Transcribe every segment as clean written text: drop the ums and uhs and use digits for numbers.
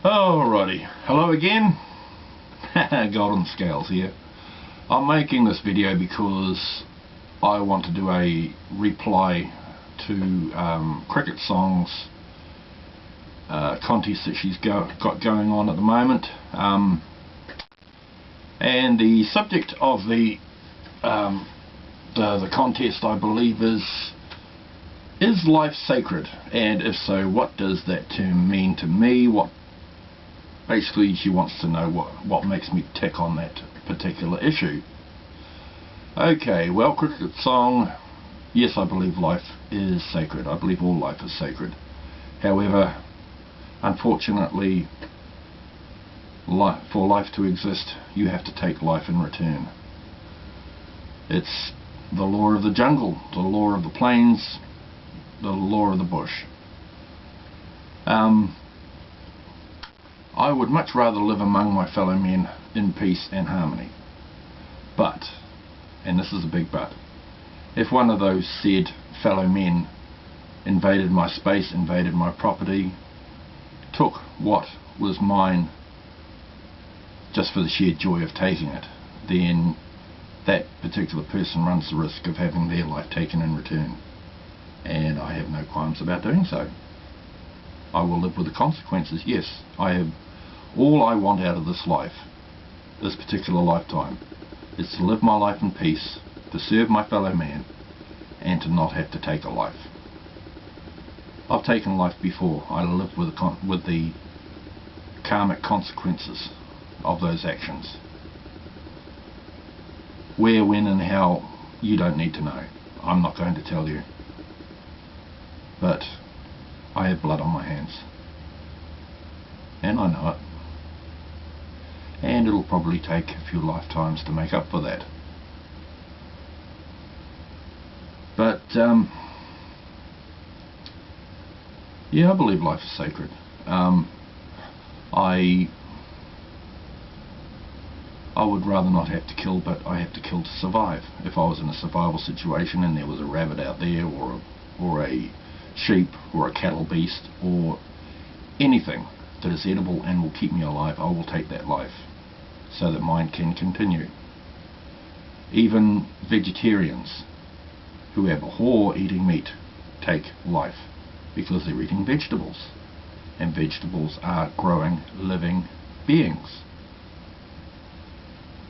Alrighty, hello again. Golden Scales here. I'm making this video because I want to do a reply to cricketsong's contest that she's got going on at the moment, and the subject of the contest, I believe, is life sacred? And if so, what does that term mean to me? Basically, she wants to know what makes me tick on that particular issue. Okay, well, cricketsong, yes, I believe life is sacred. I believe all life is sacred. However, unfortunately, for life to exist, you have to take life in return. It's the law of the jungle, the law of the plains, the law of the bush. I would much rather live among my fellow men in peace and harmony. But, and this is a big but, if one of those said fellow men invaded my space, invaded my property, took what was mine just for the sheer joy of taking it, then that particular person runs the risk of having their life taken in return. And I have no qualms about doing so. I will live with the consequences. Yes, all I want out of this life, this particular lifetime, is to live my life in peace, to serve my fellow man, and to not have to take a life. I've taken life before. I live with the karmic consequences of those actions. Where, when, and how, you don't need to know. I'm not going to tell you. But I have blood on my hands, and I know it, and it'll probably take a few lifetimes to make up for that. But yeah, I believe life is sacred. I would rather not have to kill, but I have to kill to survive. If I was in a survival situation and there was a rabbit out there, or a sheep, or a cattle beast, or anything that is edible and will keep me alive, I will take that life so that mine can continue. Even vegetarians who abhor eating meat take life because they're eating vegetables, and vegetables are growing, living beings.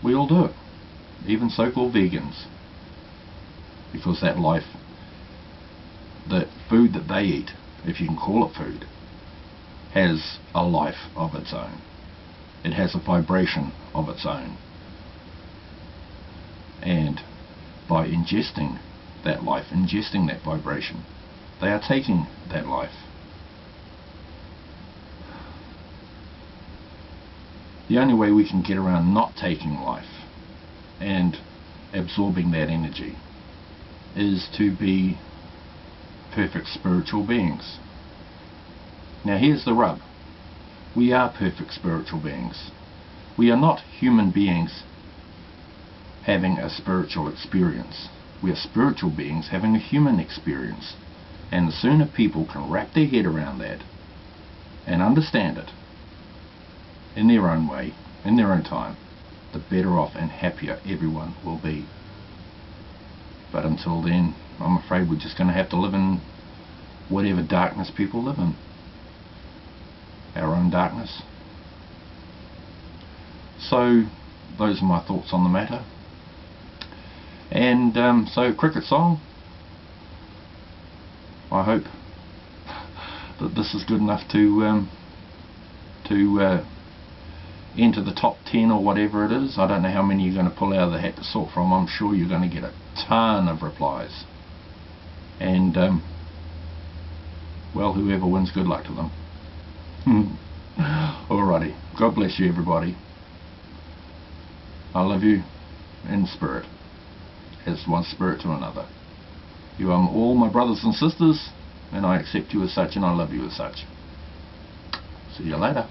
We all do it, even so-called vegans, because that life, the food that they eat, if you can call it food, has a life of its own. It has a vibration of its own. And by ingesting that life, ingesting that vibration, they are taking that life. The only way we can get around not taking life and absorbing that energy is to be perfect spiritual beings. Now here's the rub. We are perfect spiritual beings. We are not human beings having a spiritual experience. We are spiritual beings having a human experience. And the sooner people can wrap their head around that and understand it in their own way, in their own time, the better off and happier everyone will be. But until then, I'm afraid we're just going to have to live in whatever darkness people live in. Our own darkness. So, those are my thoughts on the matter. And so, cricketsong, I hope that this is good enough to enter the top 10 or whatever it is. I don't know how many you're going to pull out of the hat to sort from. I'm sure you're going to get a ton of replies. And well, whoever wins, good luck to them. Alrighty, God bless you everybody. I love you in spirit, as one spirit to another. You are all my brothers and sisters, and I accept you as such, and I love you as such. See you later.